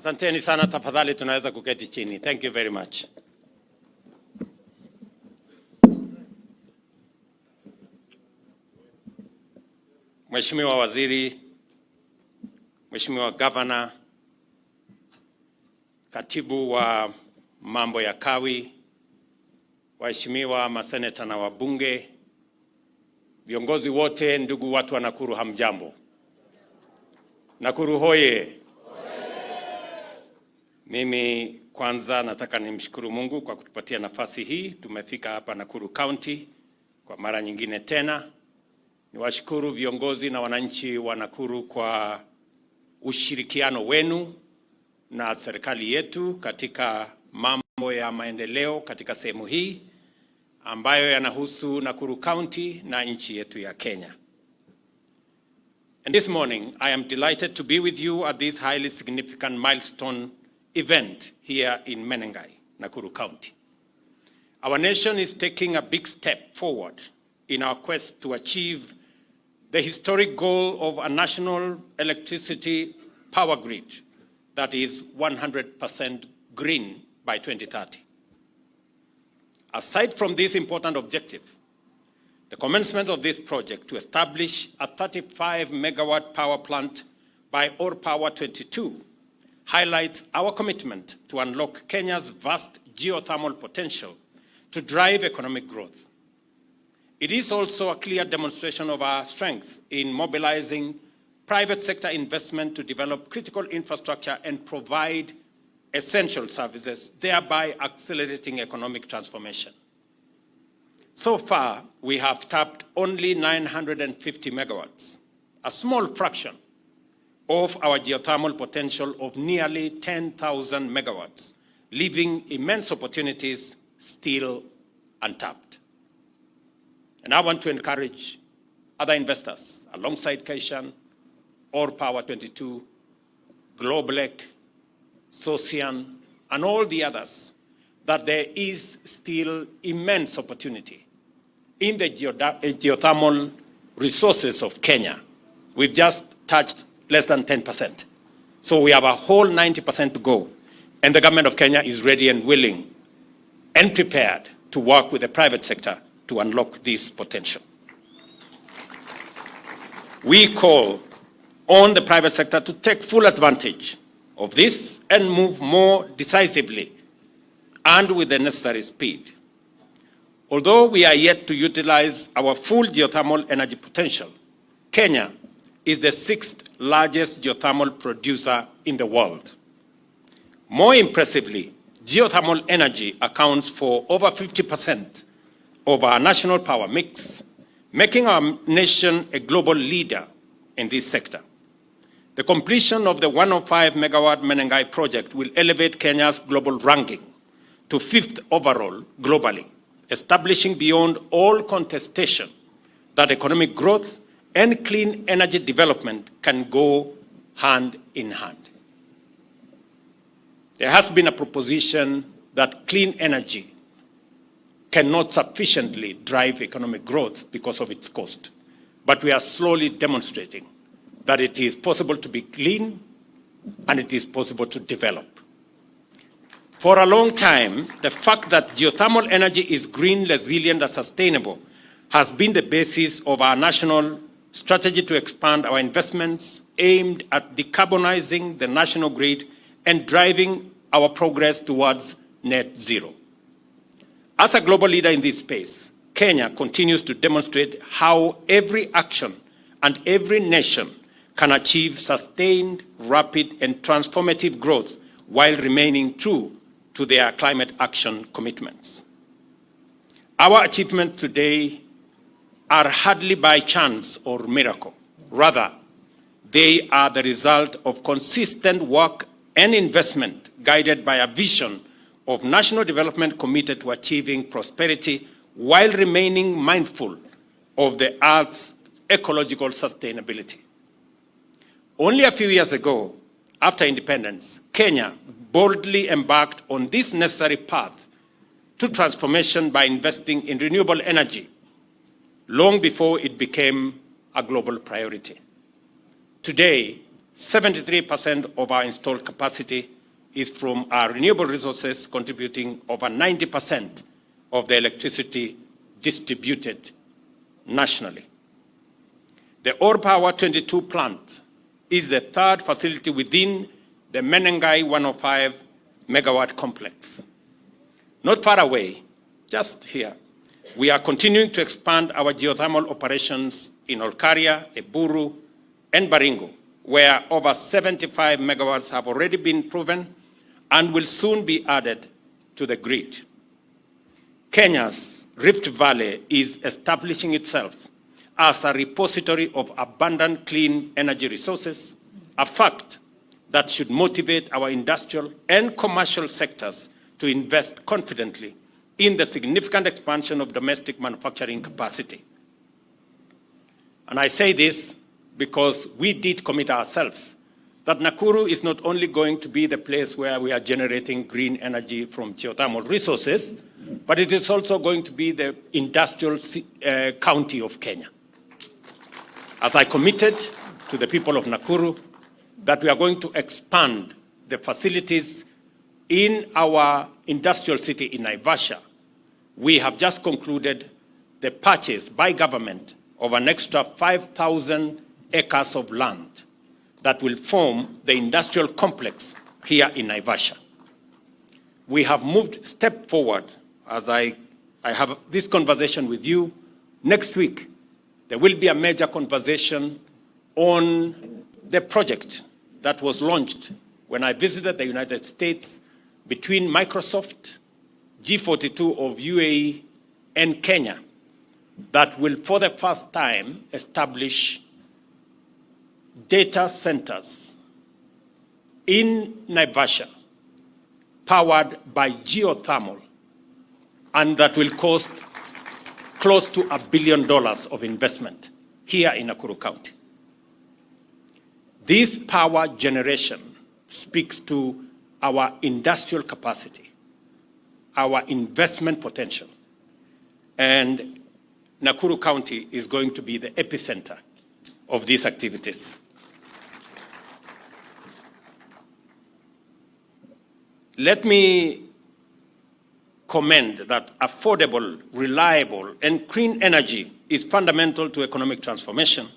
Asanteni sana, tafadhali tunaweza kuketi chini. Thank you very much. Mheshimiwa Waziri, Mheshimiwa Gavana, Katibu wa mambo ya kawi, waheshimiwa maseneta na wabunge, viongozi wote, ndugu watu wa Nakuru, hamjambo. Nakuru hoye. Mimi kwanza nataka nimshukuru Mungu kwa kutupatia nafasi hii. Tumefika hapa Nakuru County kwa mara nyingine tena. Niwashukuru viongozi na wananchi wa Nakuru kwa ushirikiano wenu na serikali yetu katika mambo ya maendeleo katika sehemu hii ambayo yanahusu Nakuru County na nchi yetu ya Kenya. And this morning I am delighted to be with you at this highly significant milestone event here in Menengai, Nakuru County. Our nation is taking a big step forward in our quest to achieve the historic goal of a national electricity power grid that is 100% green by 2030. Aside from this important objective, the commencement of this project to establish a 35-megawatt power plant by Power 22 highlights our commitment to unlock Kenya's vast geothermal potential to drive economic growth. It is also a clear demonstration of our strength in mobilizing private sector investment to develop critical infrastructure and provide essential services, thereby accelerating economic transformation. So far, we have tapped only 950 megawatts, a small fraction of our geothermal potential of nearly 10,000 megawatts, leaving immense opportunities still untapped. And I want to encourage other investors alongside Kaishan, Power 22, Globalec, Socian, and all the others, that there is still immense opportunity in the geothermal resources of Kenya. We've just touched less than 10%. So we have a whole 90% to go. And the government of Kenya is ready and willing and prepared to work with the private sector to unlock this potential. We call on the private sector to take full advantage of this and move more decisively and with the necessary speed. Although we are yet to utilize our full geothermal energy potential, Kenya is the 6th largest geothermal producer in the world. More impressively, geothermal energy accounts for over 50% of our national power mix, making our nation a global leader in this sector. The completion of the 105-megawatt Menengai project will elevate Kenya's global ranking to 5th overall globally, establishing beyond all contestation that economic growth and clean energy development can go hand in hand. There has been a proposition that clean energy cannot sufficiently drive economic growth because of its cost. But we are slowly demonstrating that it is possible to be clean and it is possible to develop. For a long time, the fact that geothermal energy is green, resilient, and sustainable has been the basis of our national strategy to expand our investments aimed at decarbonizing the national grid and driving our progress towards net zero. As a global leader in this space, Kenya continues to demonstrate how every action and every nation can achieve sustained, rapid, and transformative growth while remaining true to their climate action commitments. Our achievements today are hardly by chance or miracle. Rather, they are the result of consistent work and investment guided by a vision of national development committed to achieving prosperity while remaining mindful of the Earth's ecological sustainability. Only a few years ago, after independence, Kenya boldly embarked on this necessary path to transformation by investing in renewable energy long before it became a global priority. Today, 73% of our installed capacity is from our renewable resources, contributing over 90% of the electricity distributed nationally. The Ore Power 22 plant is the third facility within the Menengai 105 megawatt complex. Not far away, just here, we are continuing to expand our geothermal operations in Olkaria, Eburu, and Baringo, where over 75 megawatts have already been proven and will soon be added to the grid. Kenya's Rift Valley is establishing itself as a repository of abundant clean energy resources, a fact that should motivate our industrial and commercial sectors to invest confidently in the significant expansion of domestic manufacturing capacity. And I say this because we did commit ourselves that Nakuru is not only going to be the place where we are generating green energy from geothermal resources, but it is also going to be the industrial county of Kenya. As I committed to the people of Nakuru that we are going to expand the facilities in our industrial city in Naivasha, we have just concluded the purchase by government of an extra 5,000 acres of land that will form the industrial complex here in Naivasha. We have moved step forward as I have this conversation with you. Next week, there will be a major conversation on the project that was launched when I visited the United States between Microsoft, G42 of UAE, and Kenya that will, for the first time, establish data centers in Naivasha powered by geothermal, and that will cost close to $1 billion of investment here in Nakuru County. This power generation speaks to our industrial capacity, our investment potential, and Nakuru County is going to be the epicenter of these activities. Let me commend that affordable, reliable, and clean energy is fundamental to economic transformation,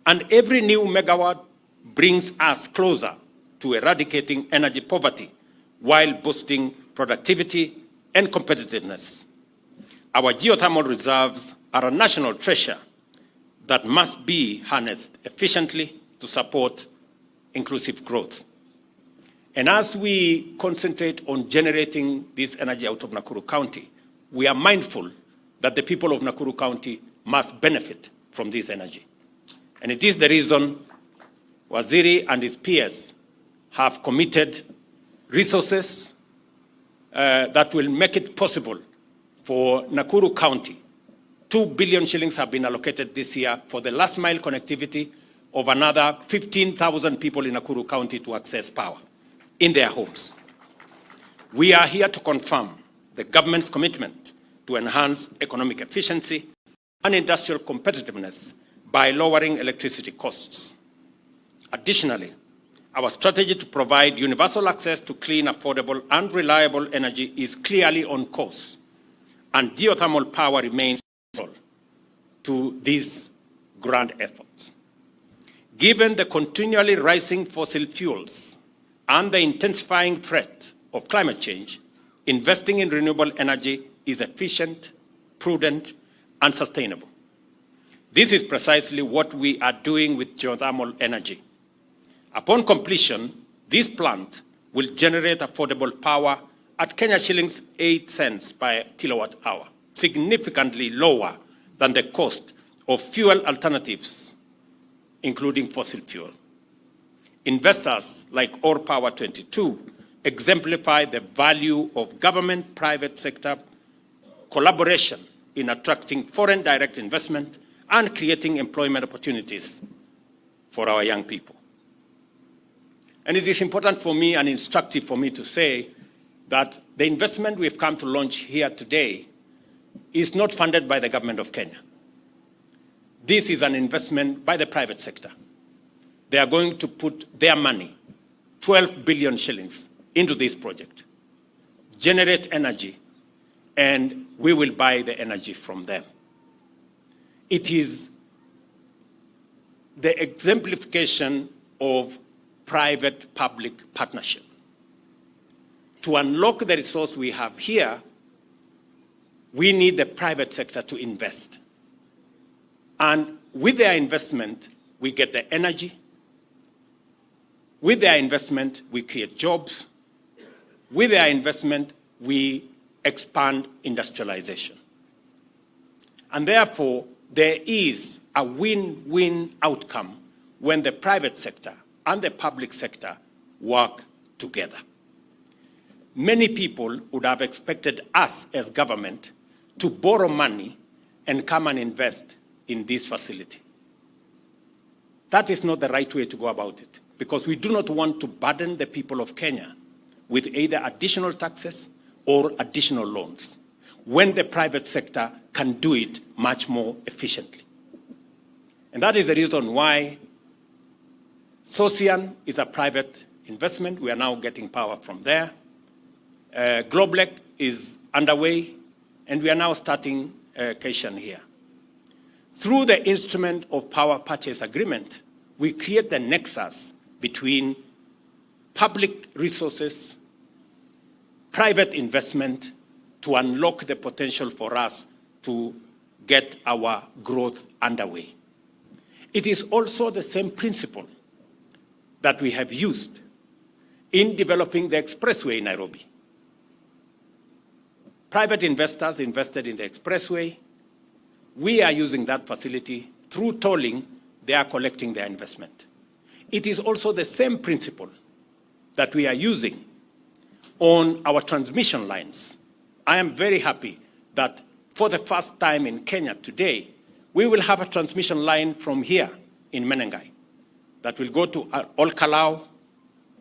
and every new megawatt brings us closer to eradicating energy poverty while boosting productivity and competitiveness. Our geothermal reserves are a national treasure that must be harnessed efficiently to support inclusive growth. And as we concentrate on generating this energy out of Nakuru County, we are mindful that the people of Nakuru County must benefit from this energy. And it is the reason Waziri and his peers have committed resources that will make it possible for Nakuru County. 2 billion shillings have been allocated this year for the last mile connectivity of another 15,000 people in Nakuru County to access power in their homes. We are here to confirm the government's commitment to enhance economic efficiency and industrial competitiveness by lowering electricity costs. Additionally, our strategy to provide universal access to clean, affordable, and reliable energy is clearly on course, and geothermal power remains central to these grand efforts. Given the continually rising fossil fuels and the intensifying threat of climate change, investing in renewable energy is efficient, prudent, and sustainable. This is precisely what we are doing with geothermal energy. Upon completion, this plant will generate affordable power at Kenya shillings 8 cents per kilowatt hour, significantly lower than the cost of fuel alternatives, including fossil fuel. Investors like Ore Power 22 exemplify the value of government-private sector collaboration in attracting foreign direct investment and creating employment opportunities for our young people. And it is important for me and instructive for me to say that the investment we've come to launch here today is not funded by the government of Kenya. This is an investment by the private sector. they are going to put their money, 12 billion shillings, into this project, generate energy, and we will buy the energy from them. It is the exemplification of private-public partnership. To unlock the resource we have here, we need the private sector to invest. And with their investment, we get the energy. With their investment, we create jobs. With their investment, we expand industrialization. And therefore, there is a win-win outcome when the private sector and the public sector work together. Many people would have expected us as government to borrow money and come and invest in this facility. That is not the right way to go about it, because we do not want to burden the people of Kenya with either additional taxes or additional loans, when the private sector can do it much more efficiently. And that is the reason why Socian is a private investment. We are now getting power from there. Globlec is underway, and we are now starting Keshan here. Through the instrument of power purchase agreement, we create the nexus between public resources, private investment, to unlock the potential for us to get our growth underway. It is also the same principle that we have used in developing the expressway in Nairobi. Private investors invested in the expressway. We are using that facility. Through tolling, they are collecting their investment. It is also the same principle that we are using on our transmission lines. I am very happy that for the first time in Kenya today, we will have a transmission line from here in Menengai that will go to Olkalau,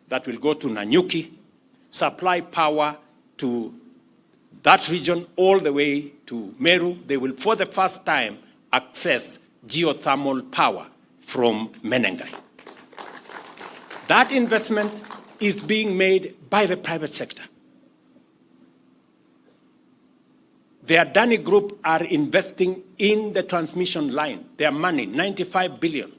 that will go to Nanyuki, supply power to that region all the way to Meru. They will, for the first time, access geothermal power from Menengai. That investment is being made by the private sector. The Adani Group are investing in the transmission line. Their money, 95 billion.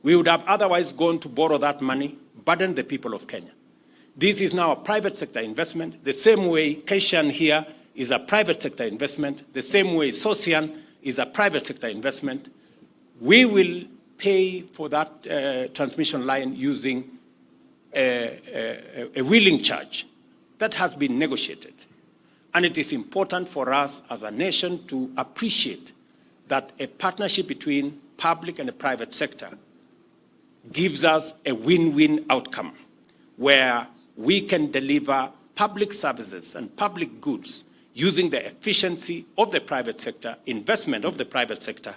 We would have otherwise gone to borrow that money, burden the people of Kenya. This is now a private sector investment. The same way Keshan here is a private sector investment. The same way Socian is a private sector investment. We will pay for that transmission line using a wheeling charge that has been negotiated. And it is important for us as a nation to appreciate that a partnership between public and the private sector gives us a win-win outcome where we can deliver public services and public goods using the efficiency of the private sector, investment of the private sector,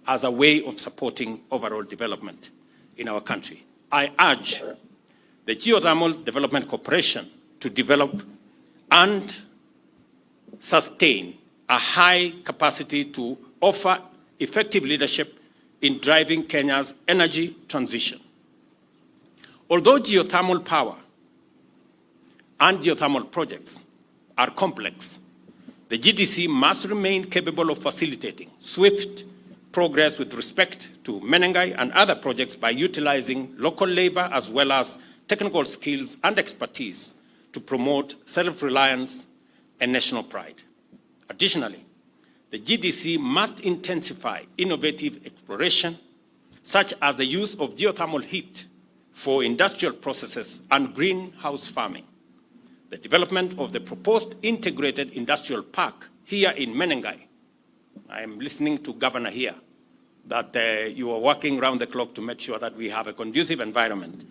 as a way of supporting overall development in our country. I urge the Geothermal Development Corporation to develop and sustain a high capacity to offer effective leadership in driving Kenya's energy transition. Although geothermal power and geothermal projects are complex, the GDC must remain capable of facilitating swift progress with respect to Menengai and other projects by utilizing local labor as well as technical skills and expertise to promote self-reliance and national pride. Additionally, the GDC must intensify innovative exploration, such as the use of geothermal heat for industrial processes and greenhouse farming. The development of the proposed integrated industrial park here in Menengai. I am listening to Governor here that you are working round the clock to make sure that we have a conducive environment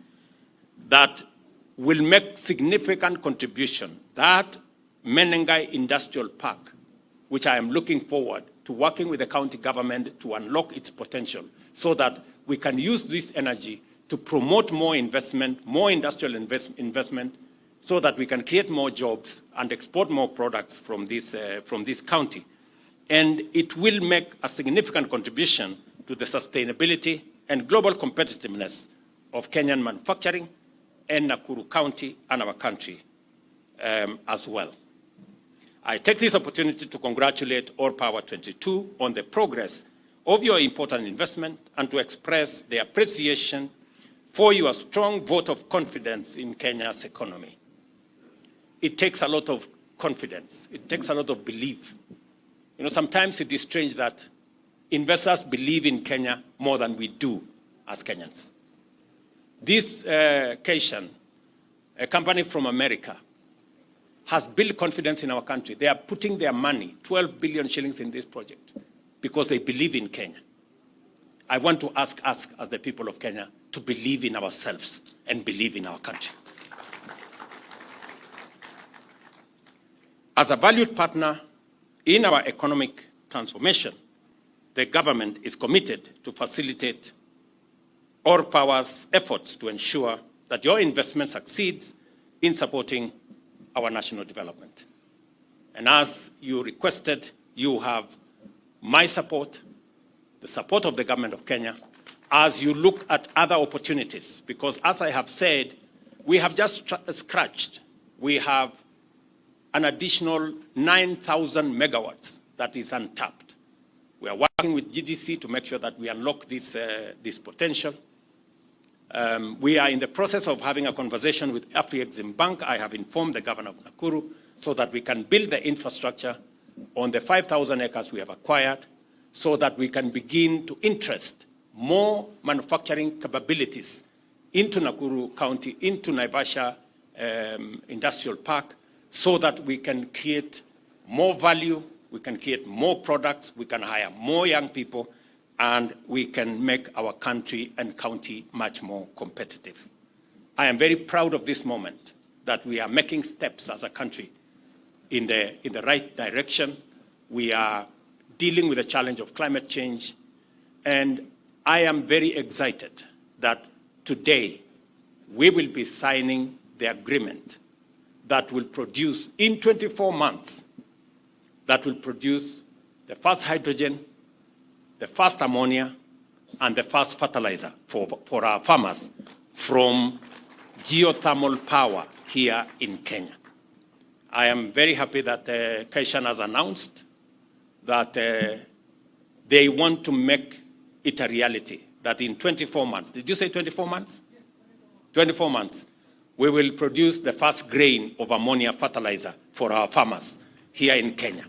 that will make significant contribution. That Menengai Industrial Park, which I am looking forward to working with the county government to unlock its potential so that we can use this energy to promote more investment, more industrial investment, so that we can create more jobs and export more products from this county. And it will make a significant contribution to the sustainability and global competitiveness of Kenyan manufacturing and Nakuru County and our country as well. I take this opportunity to congratulate All Power 22 on the progress of your important investment and to express the appreciation for your strong vote of confidence in Kenya's economy. It takes a lot of confidence. It takes a lot of belief. You know, sometimes it is strange that investors believe in Kenya more than we do as Kenyans. This Cation, a company from America, has built confidence in our country. They are putting their money, 12 billion shillings in this project, because they believe in Kenya. I want to ask us, as the people of Kenya, to believe in ourselves and believe in our country. As a valued partner in our economic transformation, the government is committed to facilitate All Power's efforts to ensure that your investment succeeds in supporting our national development. And as you requested, you have my support, the support of the government of Kenya, as you look at other opportunities. Because as I have said, we have just scratched. We have an additional 9,000 megawatts that is untapped. We are working with GDC to make sure that we unlock this potential. We are in the process of having a conversation with Afrexim Bank. I have informed the governor of Nakuru so that we can build the infrastructure on the 5,000 acres we have acquired so that we can begin to interest more manufacturing capabilities into Nakuru County, into Naivasha Industrial Park, so that we can create more value, we can create more products, we can hire more young people, and we can make our country and county much more competitive. I am very proud of this moment that we are making steps as a country in the right direction. We are dealing with the challenge of climate change, and I am very excited that today we will be signing the agreement that will produce in 24 months, that will produce the first hydrogen, the first ammonia, and the first fertilizer for our farmers from geothermal power here in Kenya. I am very happy that Cation has announced that they want to make it a reality, that in 24 months, did you say 24 months? Yes, 24 months, we will produce the first grain of ammonia fertilizer for our farmers here in Kenya.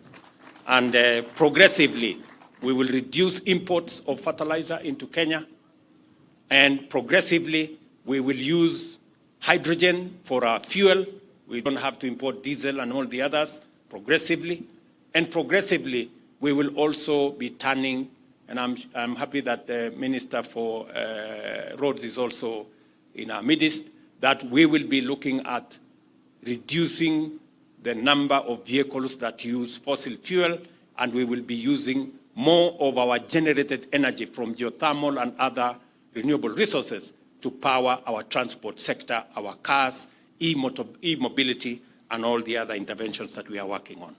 And progressively, we will reduce imports of fertilizer into Kenya. And progressively, we will use hydrogen for our fuel. We don't have to import diesel and all the others progressively. And progressively, we will also be turning, and I'm happy that the Minister for Roads is also in our midst, that we will be looking at reducing the number of vehicles that use fossil fuel, and we will be using more of our generated energy from geothermal and other renewable resources to power our transport sector, our cars, e-mobility, and all the other interventions that we are working on.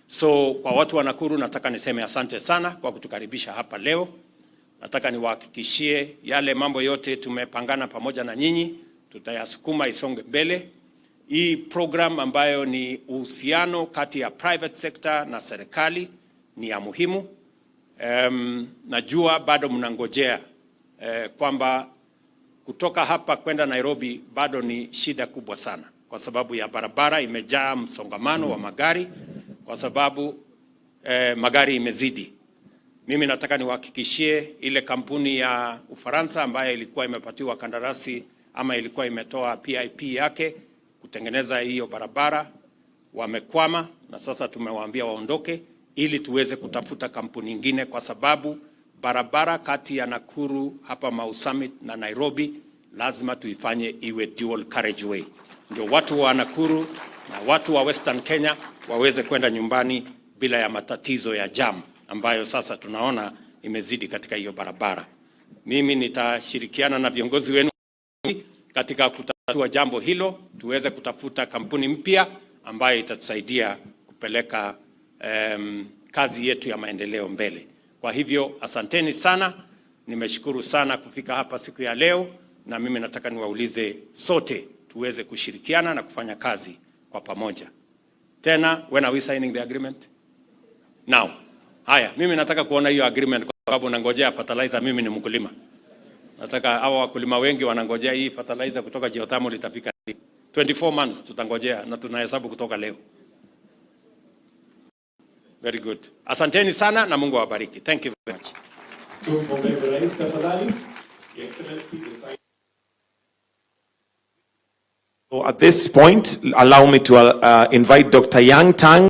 So kwa watu wa Nakuru, nataka niseme asante sana kwa kutukaribisha hapa leo. Nataka niwahakikishie yale mambo yote tumepangana pamoja na nyinyi, tutayasukuma isonge mbele. Hii program ambayo ni uhusiano kati ya private sector na serikali ni ya muhimu. Najua bado mnangojea kwamba kutoka hapa kwenda Nairobi bado ni shida kubwa sana, kwa sababu ya barabara imejaa msongamano wa magari, kwa sababu magari imezidi. Mimi nataka niwahakikishie ile kampuni ya Ufaransa ambayo ilikuwa imepatiwa kandarasi ama ilikuwa imetoa PIP yake kutengeneza hiyo barabara, wamekwama, na sasa tumewaambia waondoke ili tuweze kutafuta kampuni nyingine, kwa sababu barabara kati ya Nakuru hapa Mau Summit na Nairobi lazima tuifanye iwe dual carriageway, ndio watu wa Nakuru na watu wa Western Kenya waweze kwenda nyumbani bila ya matatizo ya jam ambayo sasa tunaona imezidi katika hiyo barabara. Mimi nitashirikiana na viongozi wenu katika kutatua jambo hilo, tuweze kutafuta kampuni mpya ambayo itatusaidia kupeleka kazi yetu ya maendeleo mbele. Kwa hivyo asanteni sana, Nimeshukuru sana kufika hapa siku ya leo, na mimi nataka niwaulize sote tuweze kushirikiana na kufanya kazi kwa pamoja. Tena, when are we signing the agreement? Now. Haya, mimi nataka kuona hiyo agreement kwa sababu nangojea fertilizer. Mimi ni mkulima. Nataka hawa wakulima wengi wanangojea hii fertilizer kutoka Geothermal itafika 24 months tutangojea, na tunahesabu kutoka leo. Very good. Asanteni sana na Mungu awabariki. Thank you very much. So at this point, allow me to invite Dr. Yang Tang.